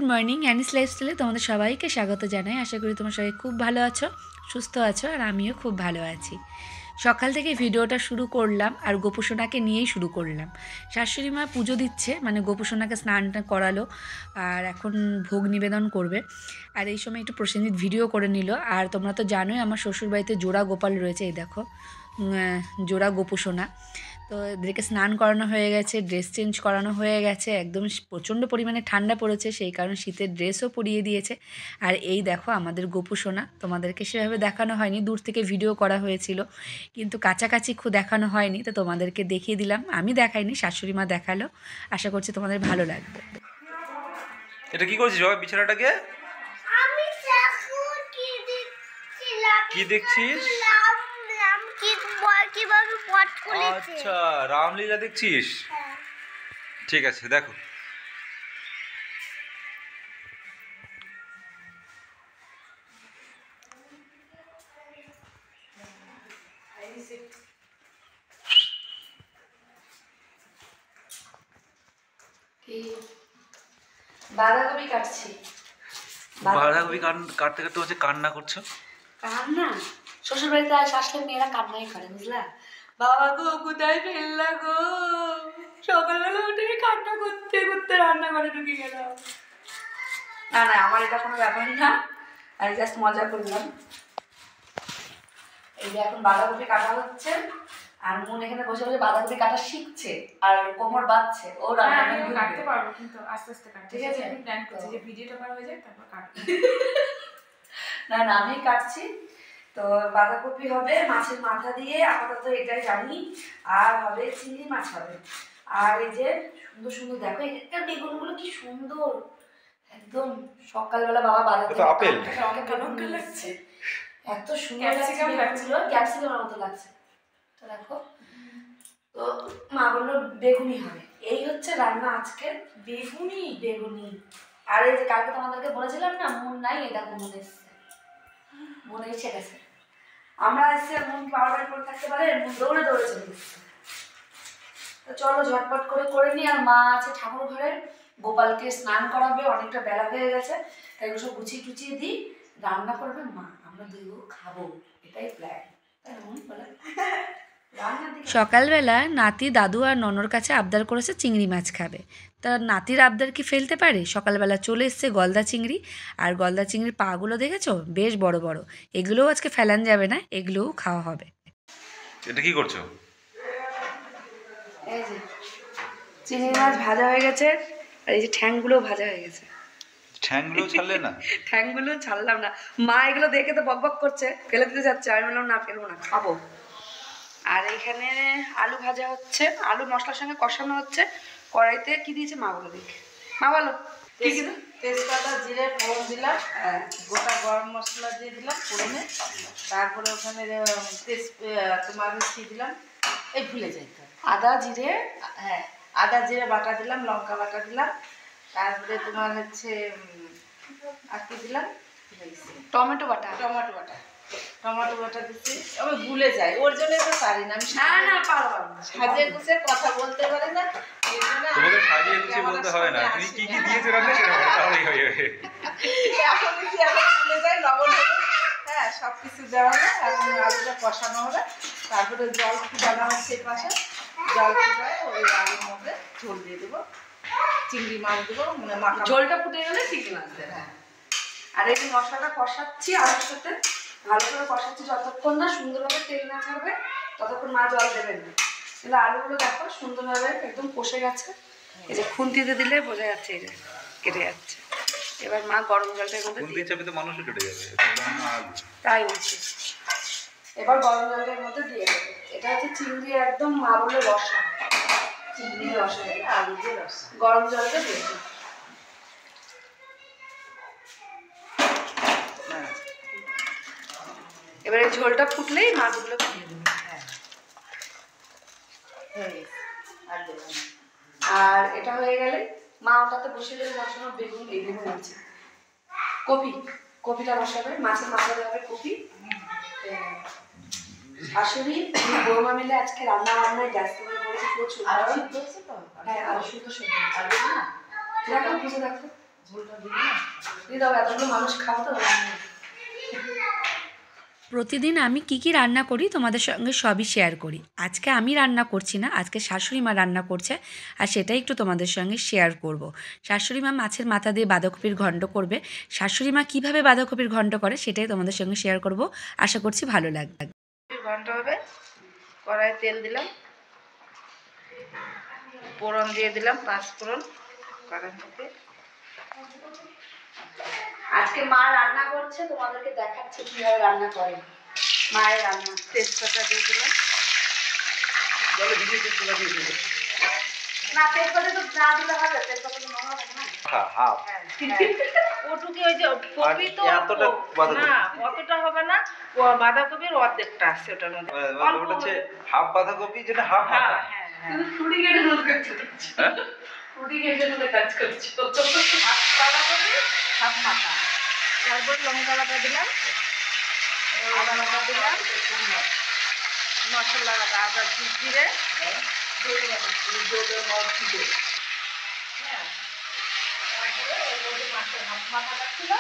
Good morning anise লাইফস্টাইলে তোমাদের সবাইকে স্বাগত জানাই। আশা করি তোমরা সবাই খুব ভালো আছো, সুস্থ আছো, আর আমিও খুব ভালো আছি। সকাল থেকে ভিডিওটা শুরু করলাম আর গোপুসোনাকে নিয়েই শুরু করলাম। শাশুড়ি মা পুজো দিচ্ছে, মানে গোপুসোনাকে স্নানটা করালো আর এখন ভোগ নিবেদন করবে। আর এই সময় একটু প্রসেনজিৎ ভিডিও করে নিল। আর তোমরা তো জানোই আমার শ্বশুরবাড়িতে জোড়া গোপাল রয়েছে, এই দেখো জোড়া গোপুসোনা। তো এদেরকে স্নান করানো হয়ে গেছে, ড্রেস চেঞ্জ করানো হয়ে গেছে, একদম প্রচণ্ড পরিমাণে ঠান্ডা পড়েছে, সেই কারণে শীতের ড্রেসও পরিয়ে দিয়েছে। আর এই দেখো আমাদের গোপুসোনা, তোমাদেরকে সেভাবে দেখানো হয়নি, দূর থেকে ভিডিও করা হয়েছিল, কিন্তু কাছাকাছি খুব দেখানো হয়নি, তো তোমাদেরকে দেখিয়ে দিলাম। আমি দেখাইনি, শাশুড়ি মা দেখালো। আশা করছি তোমাদের ভালো লাগবে। এটা কি করছিস বাবা বিছানাটাকে? আমি দেখো কি দেখছিস? কিভাবে পট খুলেছে। আচ্ছা, রামলীলা দেখছিস? ঠিক আছে, দেখো। বাঁধাকপি কাটছি। বাঁধাকপি কাটতে কাটতে হচ্ছে কান্না করছো? কান্না? শ্বশুর বাড়িতে আসলে মেয়েরা কান্নাই করে, বুঝলা? বাবা গো কোথায় ফেললা গো, সকালবেলা উঠে কান্না করতে করতে রান্না করে ঢুকে গেলাম। না না, আমার এটা কোনো ব্যাপার না, আমি জাস্ট মজা করলাম। এই যে এখন বাঁধাকপি কাটা হচ্ছে, আর মন এখানে বসে বসে বাঁধাকপি কাটা শিখছে আর কোমর বাঁধছে। ও রান্না কাটতে পারবো, কিন্তু আস্তে আস্তে কাটতে। ঠিক আছে, আমি প্ল্যান করছি যে ভিডিওটা করা হয়ে যায় তারপর কাটবো। না না, আমি কাটছি। তো বাঁধাকপি হবে মাছের মাথা দিয়ে, আপাতত এটাই জানি। আর হবে চিংড়ি মাছ হবে। আর এই যে সুন্দর সুন্দর দেখো এখানকার বেগুনগুলো কি সুন্দর, একদম সকালবেলা বাবা বাজার থেকে আপেল আমাকে বেগুন লাগছে, এত সুন্দর লাগছে, ক্যাপসিকামের মতো লাগছে। তো দেখো, তো মা বললো বেগুনি হবে। এই হচ্ছে রান্না আজকে, বেগুনি বেগুনি। আর এই যে কালকে তোমাদেরকে বলেছিলাম না মন নাই, এই দেখো মনে এসছে, মনে এসে গেছে। আমরা এসে মন কি বাবার বাড়ি করে থাকতে পারে, মন দৌড়ে দৌড়ে চলে এসছে। তো চলো ঝটপট করে নিই। আর মা আছে ঠাকুর ঘরে, গোপালকে স্নান করাবে, অনেকটা বেলা হয়ে গেছে, তাই সব গুছিয়ে টুচিয়ে দিই। রান্না করবে মা, আমরা দুই খাবো, এটাই প্ল্যান। তাই না মন বলে? সকালবেলা নাতি দাদু আর ননর কাছে আবদার করেছে চিংড়ি মাছ খাবে। তা নাতির আবদার কি ফেলতে পারে? সকালবেলা চলে এসছে গলদা চিংড়ি, আর গলদা চিংড়ির পাগুলো দেখেছো বেশ বড় বড়, এগুলোও আজকে ফেলান যাবে না, এগুলোও খাওয়া হবে। এটা কি করছো? এই যে চিংড়ি মাছ ভাজা হয়ে গেছে, আর এই যে ঠ্যাংগুলো ভাজা হয়ে গেছে। ঠ্যাংগুলো ছাড়লে না? ঠ্যাংগুলো ছাড়লাম না, মা এগুলো দেখে তো বকবক করছে, ফেলে দিতে যাচ্ছে, আমি বললাম না ফেলবো না, খাবো। আর এখানে আলু ভাজা হচ্ছে, আলু মশলার সঙ্গে কষানো হচ্ছে। কড়াইতে কি দিয়েছে মা বলো দেখি, মা বলো কি কি? তেজপাতা জিরে ফোড়ন দিলাম, গোটা গরম মশলা দিয়ে দিলাম ফোড়নে, তারপরে ওখানে তোমার কি দিলাম, এই ভুলে যাইতে আদা জিরে, হ্যাঁ আদা জিরে বাটা দিলাম, লঙ্কা বাটা দিলাম, তারপরে তোমার হচ্ছে আর কি দিলাম, টমেটো বাটা, টমেটো বাটা, টমেটো বাটা দিচ্ছি। আমি ভুলে যাই, ওর জন্য তো পারি না। আমি না পারবো না, সাজিয়ে গুছিয়ে কথা বলতে পারি না, তোমাকে সাজিয়ে গুছিয়ে বলতে হবে না, তুমি কি কি দিয়েছো রান্না সেটা বলো, তাহলেই হয়ে যাবে। এখন কি আমি ভুলে যাই, লবণ হ্যাঁ সব কিছু দেওয়া হবে। এখন আলুটা কষানো হবে, তারপরে জল ফুটানো হচ্ছে এই পাশে, জল ফুটায় ওই আলুর মধ্যে ঝোল দিয়ে দেবো, চিংড়ি মাছ দেবো, মানে মাখা ঝোলটা ফুটে গেলে চিংড়ি মাছ দেবে। হ্যাঁ, আর এই যে মশলাটা কষাচ্ছি আলুর সাথে, ভালো করে কষাচ্ছি, যতক্ষণ না সুন্দরভাবে তেল না ছাড়বে ততক্ষণ মা জল দেবেন না। কিন্তু আলুগুলো দেখো সুন্দরভাবে একদম কষে গেছে, এই যে খুন্তিতে দিলে বোঝা যাচ্ছে এই যে কেটে যাচ্ছে। এবার মা গরম জলটার মধ্যে কোন দিন চাপে তো মানুষও কেটে যাবে, তাই বলছি। এবার গরম জলটার মধ্যে দিয়ে দেবে। এটা হচ্ছে চিংড়ি, একদম মা বলে রসা, চিংড়ি রসা, আলু দিয়ে রসা, গরম জলটা দিয়ে দেবে। এবারে ঝোলটা ফুটলেই মাছগুলো দিয়ে দেবে। আর এটা হয়ে গেলে মা ওটাতে বসে দেবে বসানো বেগুন, এই বেগুন আছে কপিটা বসাবে, মাছের মাথা দেওয়া হবে কপি। শাশুড়ি বৌমা মিলে আজকে রান্না বান্নায় ব্যস্ত হয়ে পড়েছে প্রচুর। হ্যাঁ, আলু শুদ্ধ দেখো বুঝে দেখো ঝোলটা দিবি না দিয়ে দাও, এতগুলো মানুষ খাও তো। প্রতিদিন আমি কি কি রান্না করি তোমাদের সঙ্গে সবই শেয়ার করি। আজকে আমি রান্না করছি না, আজকে শাশুড়ি মা রান্না করছে, আর সেটাই একটু তোমাদের সঙ্গে শেয়ার করব। শাশুড়ি মা মাছের মাথা দিয়ে বাঁধাকপির ঘন্ট করবে। শাশুড়ি মা কীভাবে বাঁধাকপির ঘন্ট করে সেটাই তোমাদের সঙ্গে শেয়ার করব। আশা করছি ভালো লাগবে। ঘন্ট হবে, কড়াই তেল দিলাম, ফোড়ন দিয়ে দিলাম, 5 ফোড়ন কড়াই থেকে। আজকে মা রান্না করছে, তোমাদেরকে দেখাচ্ছি কীভাবে রান্না করে মায়ের রান্না। তেজপাতা দিয়ে দিলাম, জলে ভিজিয়ে তেজপাতা দিয়ে দিলে না তেজপাতা তো না দিলে হবে, তেজপাতা তো নোংরা থাকে না। হাফ ওটুকি ওই যে কপি তো এতটা বাঁধাকপি? না, অতটা হবে না, ও বাঁধাকপির অর্ধেকটা আছে ওটার মধ্যে। অল্প ওটা হচ্ছে হাফ বাঁধাকপি, যেটা হাফ হ্যাঁ মাথা। হ্যাঁ হ্যাঁ, ফুটি কেটে রোজ করছো, হ্যাঁ ফুটি কেটে রোজ কাজ করছো। হাফ বাঁধাকপি হাফ মাথা। তারপর লঙ্কা বাটা দিলাম, আদা বাটা দিলাম, মশলা বাটা, আদা জিরে, হ্যাঁ, তারপরে ওর মধ্যে মাছের হাফ মাথাটা ছিল,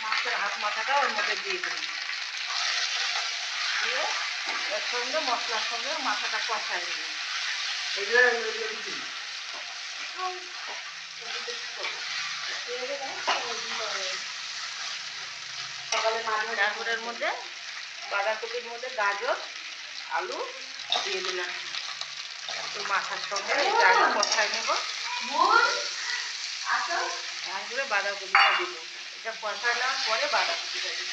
মাছের হাফ মাথাটা ওর মধ্যে দিয়ে দিলাম, দিয়ে এর সঙ্গে মশলার সঙ্গে মাথাটা কষাই দিলাম। তারপরের মধ্যে বাঁধাকপির মধ্যে গাজর আলু দিয়ে দিলাম, তো মাথার সঙ্গে এটা আগে কষাই নেব, তারপরে বাঁধাকপিটা দিব। এটা কষাই নেওয়ার পরে বাঁধাকপিটা দিব।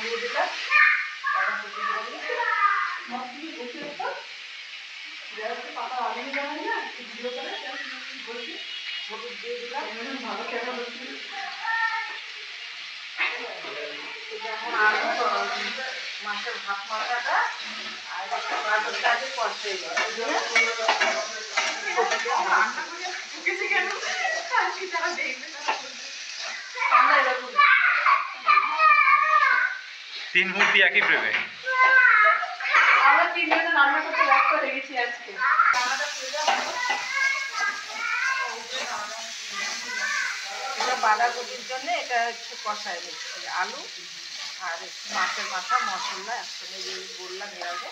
দিয়ে দিলাম হলুদ দিয়ে দিলাম, এখন আলু মাছের ভাত মাথাটা আর গাজরটাকে কষাই তিন মূর্তি একই প্রেমে। আমরা তিনজনে রান্না করতে ব্যস্ত হয়ে গেছি আজকে। এটা বাঁধাকপির জন্য এটা একটু কষাই নিচ্ছি, আলু আর একটু মাছের মাথা মশলা একসঙ্গে যে বললাম এর আগে।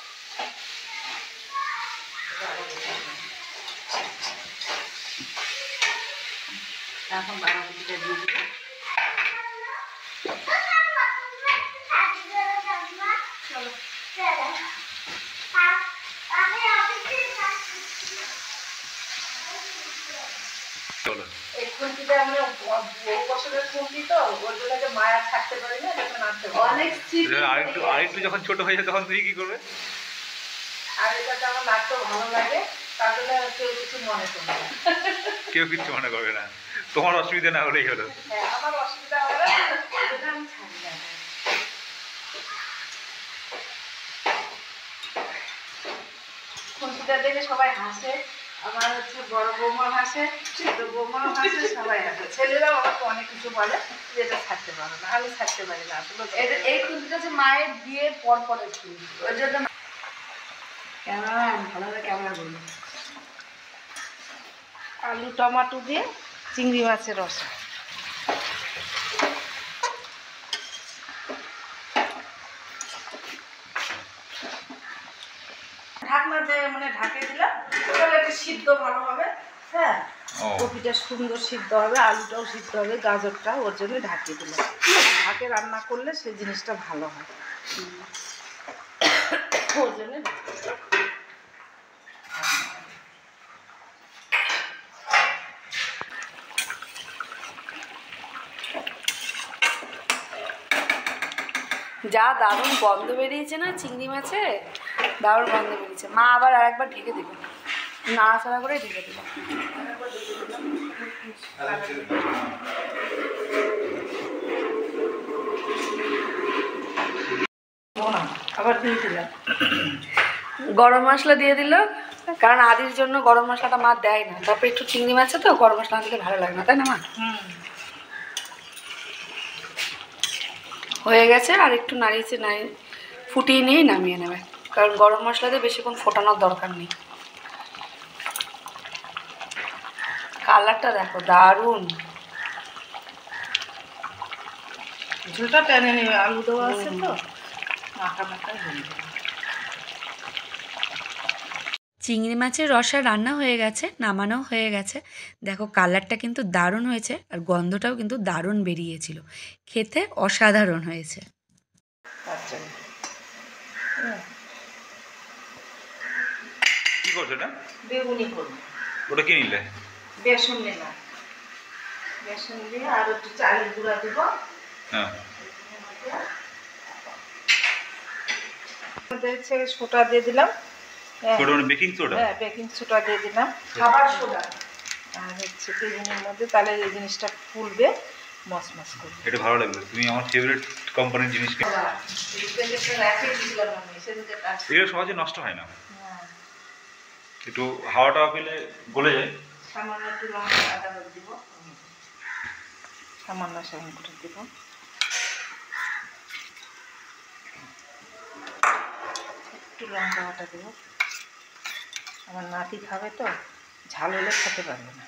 এখন বাঁধাকপিটা দিয়ে দিলাম, চলো এই খুন্তিটা আমরা বহু বছরের খুন্তি তো, ওর জন্য যে মায়া থাকতে পারি না, যাতে নাড়তে পারি। অনেক স্মৃতি। আরেকটু যখন ছোট হয়ে যায় তখন তুমি কি করবে? আর এটাতে আমার নাড়তেও ভালো লাগে, তার জন্য কেউ কিছু মনে করবে না। কেউ কিচ্ছু মনে করবে না, তোমার অসুবিধা না হলেই হলো। হ্যাঁ, আমার অসুবিধা হবে না, ওই জন্য আমি ছাড়ি না। খুন্তিটা দেখে সবাই হাসে, আমার হচ্ছে বড় বৌমা হাসে, ছোট বৌমাও হাসে, সবাই হাসে। ছেলেরাও আমাকে অনেক কিছু বলে যে এটা ছাড়তে পারো না, আমি ছাড়তে পারি না আসলে। এই খুন্তিটা যে মায়ের বিয়ের পর পরের খুন্তি, ওই জন্য ক্যামেরা ভালোভাবে ক্যামেরা করবো। আলু টমেটো দিয়ে চিংড়ি মাছের রসা। ঢাকনা দিয়ে মানে ঢাকে দিলাম, তাহলে একটু সিদ্ধ ভালো হবে। হ্যাঁ, কপিটা সুন্দর সিদ্ধ হবে, আলুটাও সিদ্ধ হবে, গাজরটা, ওর জন্য ঢাকিয়ে দিলাম। ঢাকে রান্না করলে সেই জিনিসটা ভালো হয়, ওর জন্য যা দারুণ গন্ধ বেরিয়েছে না চিংড়ি মাছে, দারুণ গন্ধ বেরিয়েছে। মা আবার আরেকবার ঢেকে দিল, নাড়াচাড়া করে ঢেকে দিল। আবার দিয়ে দিলাম গরম মশলা দিয়ে দিল, কারণ আদির জন্য গরম মশলাটা মা দেয় না। তারপর একটু চিংড়ি মাছে তো গরম মশলা দিলে ভালো লাগে না, তাই না মা? হয়ে গেছে, আর একটু নাড়িয়ে ফুটিয়ে নিয়েই নামিয়ে নেবে। কারণ গরম মশলাতে বেশিক্ষণ ফোটানোর দরকার নেই। কালারটা দেখো দারুণ। ঝোলটা টেনে নেবে, আলু দেওয়া আছে তো মাখা মাখা হয়ে যাবে। চিংড়ি মাছের রসা রান্না হয়ে গেছে, নামানো হয়ে গেছে। দেখো কালারটা কিন্তু দারুণ হয়েছে আর গন্ধটাও কিন্তু দারুণ বেরিয়েছিল, খেতে অসাধারণ হয়েছে। আচ্ছা কি করছো এটা? বেগুনি করবো। ওটা কি নিলে? বেসন নিলাম, বেসন দিয়ে আর একটু চালের গুঁড়া দেবো। হ্যাঁ, সোডা দিয়ে দিলাম। ওটা মানে বেকিং সোডা? হ্যাঁ, বেকিং সোডা দিয়ে দিলাম, খাবার সোডা। আর হচ্ছে বেগুনের মধ্যে, তাহলে এই জিনিসটা ফুলবে, মচমচ করবে। এটা ভালো লাগবে, তুমি আমার ফেভারিট কোম্পানির জিনিস কিনে। এগুলো সহজে নষ্ট হয় না, একটু হাওয়াটা পেলে গলে যায়। সামান্য একটু লঙ্কা আদা দিব, সামান্য সামান্য করে দিব। একটু লঙ্কা বাটা দেব, আমার নাতি খাবে তো, ঝাল হলে খেতে পারবে না।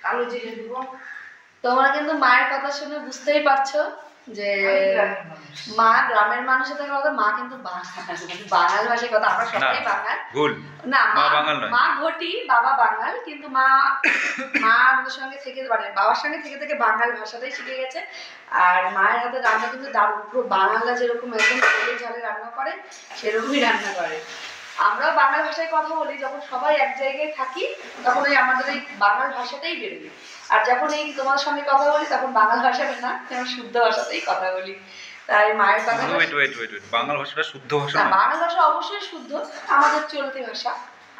কালো জিরে দিব। তোমরা কিন্তু মায়ের কথা শুনে বুঝতেই পারছো যে মা গ্রামের মানুষের থেকে কথা, মা কিন্তু বাঙাল ভাষায় কথা। আমরা সবাই বাঙাল। ভুল, না, মা বাঙাল নয়। মা ঘটি, বাবা বাঙাল, কিন্তু মা আমাদের সঙ্গে থেকে মানে বাবার সঙ্গে থেকে থেকে বাঙাল ভাষাটাই শিখে গেছে। আর মায়ের হাতে রান্না কিন্তু দারুণ, পুরো বাঙালরা যেরকম একদম তেলে ঝালে রান্না করে সেরকমই রান্না করে। আমরাও বাংলা ভাষায় কথা বলি, যখন সবাই এক জায়গায় থাকি তখন এই আমাদের এই বাংলা ভাষাটাই বেরোয়। আর যখন এই তোমার সঙ্গে কথা বলি তখন বাংলা ভাষাটা না, আমরা শুদ্ধ ভাষাতেই কথা বলি। তাই মায়ের কথা, বাংলা ভাষাটা শুদ্ধ ভাষা না, না, বাংলা ভাষা অবশ্যই শুদ্ধ, আমাদের চলতি ভাষা,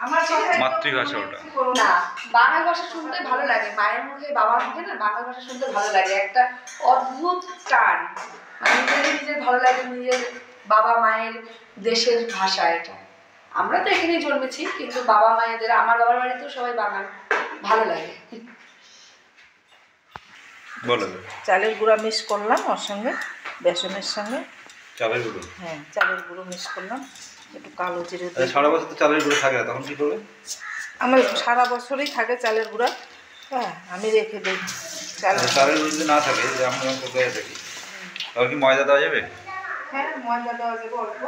আমার মাতৃভাষা ওটা। না, বাংলা ভাষা শুনতে ভালো লাগে, মায়ের মুখে বাবার মুখে না বাংলা ভাষা শুনতে ভালো লাগে, একটা অদ্ভুত টান, মানে নিজের ভালো লাগে, নিজের বাবা মায়ের দেশের ভাষা এটা। আমরা তো এখানেই জন্মেছি, কিন্তু বাবা মায়েদের, আমার বাবার বাড়িতেও সবাই বাঙাল, ভালো লাগে। বলো। চালের গুঁড়া মিক্স করলাম ওর সঙ্গে, বেসনের সঙ্গে। চালের গুঁড়ো? হ্যাঁ, চালের গুঁড়ো মিক্স করলাম, একটু কালো জিরে। সারা বছর তো চালের গুঁড়ো থাকে না, তখন কি করবে? আমার সারা বছরই থাকে চালের গুঁড়া। হ্যাঁ, আমি রেখে দিই। চালের গুঁড়ো যদি না থাকে, যে আমরা যখন কোথায় থাকি, তাহলে কি ময়দা দেওয়া যাবে? হ্যাঁ, ময়দা দেওয়া যাবে অল্প,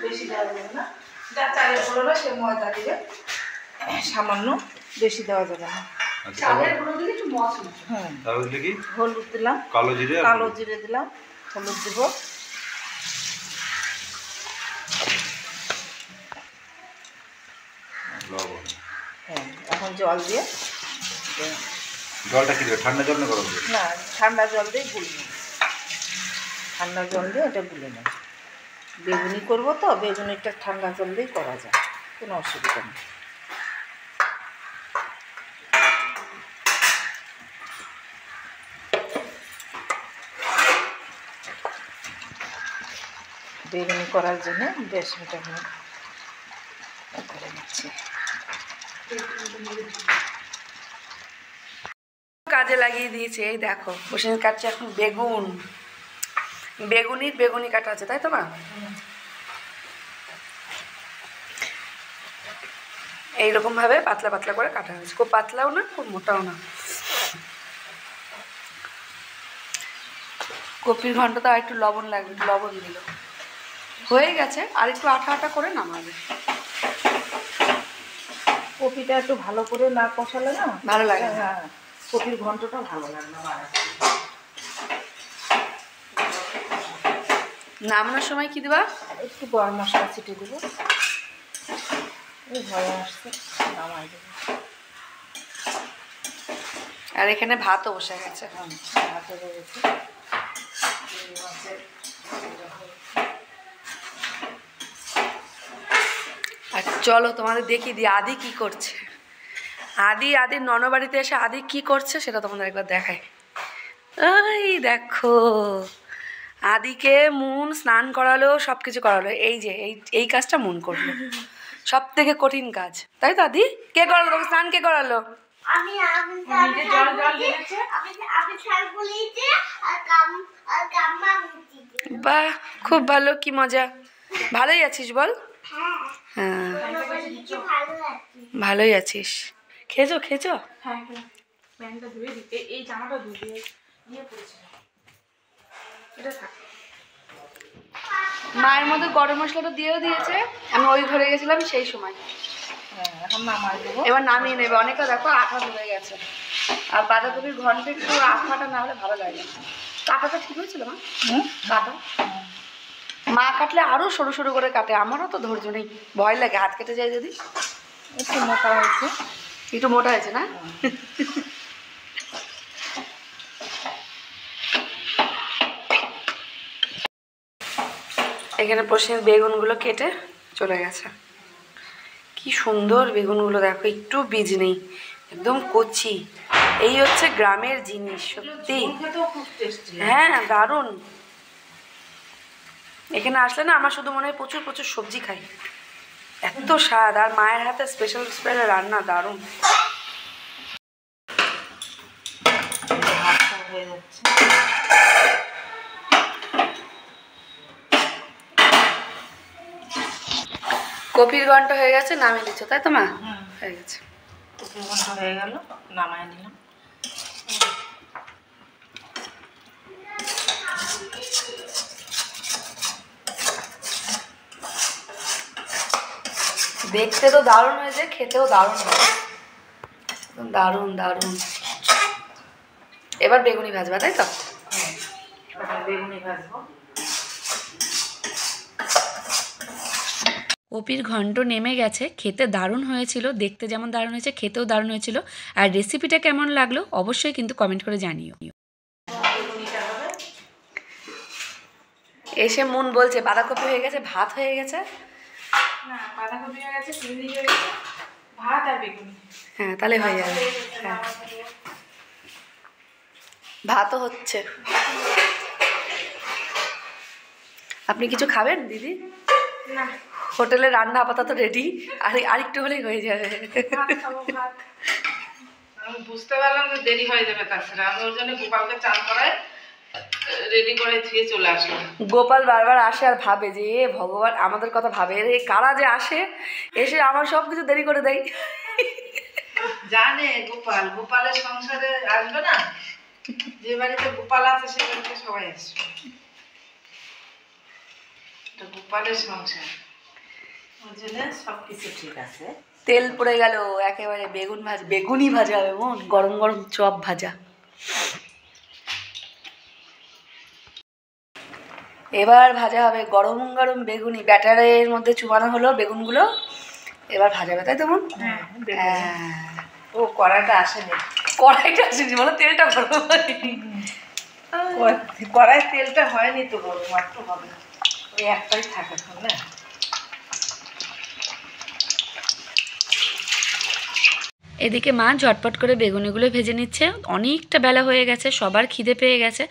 বেশি দেওয়া যাবে না। যা চালের গুঁড়ো না সে ময়দা দিবে সামান্য, বেশি দেওয়া যাবে না। চালের গুঁড়ো দিলে একটু মচমচ। হুম, তাহলে দিলে কি? হলুদ দিলাম, কালো জিরে। কালো জিরে দিলাম, হলুদ দিব। হ্যাঁ, এখন জল দিয়ে, জলটা কি দেবে? ঠান্ডা জল না গরম জল? না, ঠান্ডা জল দিয়ে গুলে নেব, ঠান্ডা জল দিয়ে এটা গুলে নেব। বেগুনি করবো তো, বেগুনিটা ঠান্ডা জল দিয়েই করা যায়, কোনো অসুবিধা নেই। বেগুনি করার জন্য বেসনটা আমি করে নিচ্ছি। কাজে লাগিয়ে দিয়েছে, এই দেখো বসে কাটছে এখন বেগুন, বেগুনি কাটা আছে, তাই তো মা? এইরকম ভাবে পাতলা পাতলা করে কাটা হয়েছে, খুব পাতলাও না খুব মোটাও না। কপির ঘন্টা তো আর একটু লবণ লাগবে, লবণ দিল, হয়ে গেছে, আর একটু আঠা আঠা করে নামাবে। কপিটা একটু ভালো করে না কষালে না ভালো লাগে না। হ্যাঁ, কপির ঘন্টটা ভালো লাগে না। নামানোর সময় কি দিবা? একটু গরম মশলা ছিটে দেবো, এই ভয় আসছে, নামাই দেবো। আর এখানে ভাতও বসে গেছে। হাতে রয়েছে আর চলো তোমাদের দেখিয়ে দিই আদি কি করছে। আদির ননবাড়িতে এসে আদি কি করছে সেটা তোমাদের একবার দেখায়। ওই দেখো, আদিকে মুন স্নান করালো, সব কিছু করালো, এই যে এই কাজটা মুন করলো, সব থেকে কঠিন কাজ, তাই তো আদি? কে করালো তোকে স্নান? কে করালো? আমি আমি নিজে জল জল দিয়েছে। আমি ছাল বলিয়েছি আর কাম্মা মুচিছে। বাহ, খুব ভালো, কি মজা। ভালোই আছিস বল? হ্যাঁ হ্যাঁ, বলিয়েছি, ভালো আছে। ভালোই আছিস। খেয়েছো খেয়েছো? হ্যাঁ প্যান্টটা ধুয়ে দিতে, এই জামাটা ধুয়ে দিয়ে পড়েছিল, এটা থাক। মায়ের মধ্যে গরম মশলাটা দিয়েও দিয়েছে, আমি ওই ঘরে গেছিলাম সেই সময়। হ্যাঁ এখন নামাই দেবো। এবার নামিয়ে নেবে, অনেকটা দেখো আঠা ধরে গেছে। আর বাঁধাকপির ঘন্ট একটু আঠাটা না হলে ভালো লাগে। কাটাটা ঠিক হয়েছিল মা? কাটা মা কাটলে আরো সরু সরু করে কাটে, আমারও তো ধৈর্য নেই, ভয় লাগে হাত কেটে যায় যদি। একটু মোটা হয়েছে। একটু মোটা হয়েছে না? এখানে প্রশ্নের বেগুনগুলো কেটে চলে গেছে। কি সুন্দর বেগুনগুলো দেখো, একটু বীজ নেই, একদম কচি। এই হচ্ছে গ্রামের জিনিস, সত্যি। খেতেও খুব টেস্টি। হ্যাঁ, দারুণ। এখানে আসলে না আমার শুধু মনে হয় প্রচুর প্রচুর সবজি খাই, এত স্বাদ। আর মায়ের হাতে স্পেশাল স্পেশাল রান্না, দারুণ। হয়ে যাচ্ছে। কপির ঘন্ট হয়ে গেছে, নামিয়ে দিচ্ছ তাই তো মা? হয়ে গেছে। ঘন্টা হয়ে গেল, নামাই দিলাম। দেখতে তো দারুণ হয়েছে, খেতেও দারুণ হয়েছে, দারুণ দারুণ। এবার বেগুনি ভাজবা তাই তো? বেগুনি ভাজবো। কপির ঘন্ট নেমে গেছে, খেতে দারুণ হয়েছিল, দেখতে যেমন দারুণ হয়েছে খেতেও দারুণ হয়েছিল। আর রেসিপিটা কেমন লাগলো অবশ্যই কিন্তু কমেন্ট করে জানিও। বেগুনিটা হবে। এসে মন বলছে বাঁধাকপি হয়ে গেছে, ভাত হয়ে গেছে। না, বাঁধাকপি হয়ে গেছে, চিংড়ি হয়ে গেছে, ভাত আর বেগুনি। হ্যাঁ, তাহলে হয়ে যাবে। হ্যাঁ, ভাতও হচ্ছে। আপনি কিছু খাবেন দিদি? না, হোটেলে রান্না আপাতত রেডি, আর আরেকটু হলেই হয়ে যাবে। ভাত খাবো, ভাত। আমি বুঝতে পারলাম যে দেরি হয়ে যাবে, তাছাড়া আমি ওর জন্য গোপালকে চান করায় রেডি করে ধুয়ে চলে আসলাম। গোপাল বারবার আসে আর ভাবে যে এ ভগবান আমাদের কথা ভাবে, রে কারা যে আসে, এসে আমার সব কিছু দেরি করে দেয়। জানে গোপাল, গোপালের সংসারে আসবে না, যে বাড়িতে গোপাল আছে সে বাড়িতে সবাই আসবে। এটা গোপালের সংসার, ওর জন্য সবকিছু ঠিক আছে। তেল পড়ে গেল একেবারে, বেগুনি ভাজা হবে মন, গরম গরম চপ ভাজা। এবার ভাজা হবে গরম গরম বেগুনি, ব্যাটারের মধ্যে চুবানো হলো বেগুনগুলো, এবার ভাজা হবে তাই তো মন? হ্যাঁ, হ্যাঁ, ও কড়াইটা আসেনি। কড়াইটা আসেনি বলো, তেলটা গরম হয়নি। কড়াই তেলটা হয়নি তো, বড় মাত্র হবে, ওই একটাই থাকে এখন না। এদিকে মা ঝটপট করে বেগুনিগুলো ভেজে নিচ্ছে, অনেকটা বেলা হয়ে গেছে, সবার খিদে পেয়ে গেছে,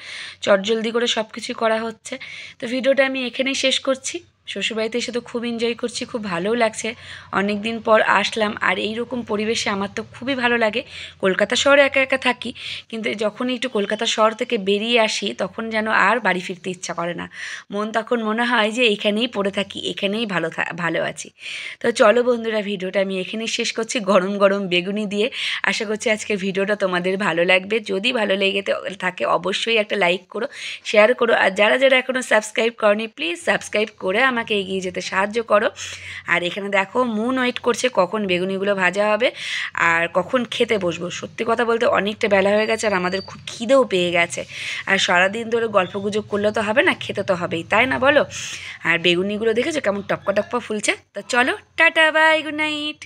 চটজলদি করে সব কিছু করা হচ্ছে। তো ভিডিওটা আমি এখানেই শেষ করছি। শ্বশুরবাড়িতে এসে তো খুব এনজয় করছি, খুব ভালোও লাগছে, অনেক দিন পর আসলাম। আর এই রকম পরিবেশে আমার তো খুবই ভালো লাগে। কলকাতা শহরে একা একা থাকি, কিন্তু যখনই একটু কলকাতা শহর থেকে বেরিয়ে আসি তখন যেন আর বাড়ি ফিরতে ইচ্ছা করে না, মন তখন মনে হয় যে এখানেই পড়ে থাকি, এখানেই ভালো আছি। তো চলো বন্ধুরা, ভিডিওটা আমি এখানেই শেষ করছি গরম গরম বেগুনি দিয়ে। আশা করছি আজকের ভিডিওটা তোমাদের ভালো লাগবে। যদি ভালো লেগে থাকে অবশ্যই একটা লাইক করো, শেয়ার করো, আর যারা যারা এখনও সাবস্ক্রাইব করনি প্লিজ সাবস্ক্রাইব করে আমাকে এগিয়ে যেতে সাহায্য করো। আর এখানে দেখো মন ওয়েট করছে কখন বেগুনিগুলো ভাজা হবে আর কখন খেতে বসবো। সত্যি কথা বলতে অনেকটা বেলা হয়ে গেছে আর আমাদের খুব খিদেও পেয়ে গেছে। আর সারাদিন ধরে গল্পগুজব করলে তো হবে না, খেতে তো হবেই, তাই না বলো? আর বেগুনিগুলো দেখেছো কেমন টপকা টপকা ফুলছে? তো চলো, টাটা বাই, গুড নাইট।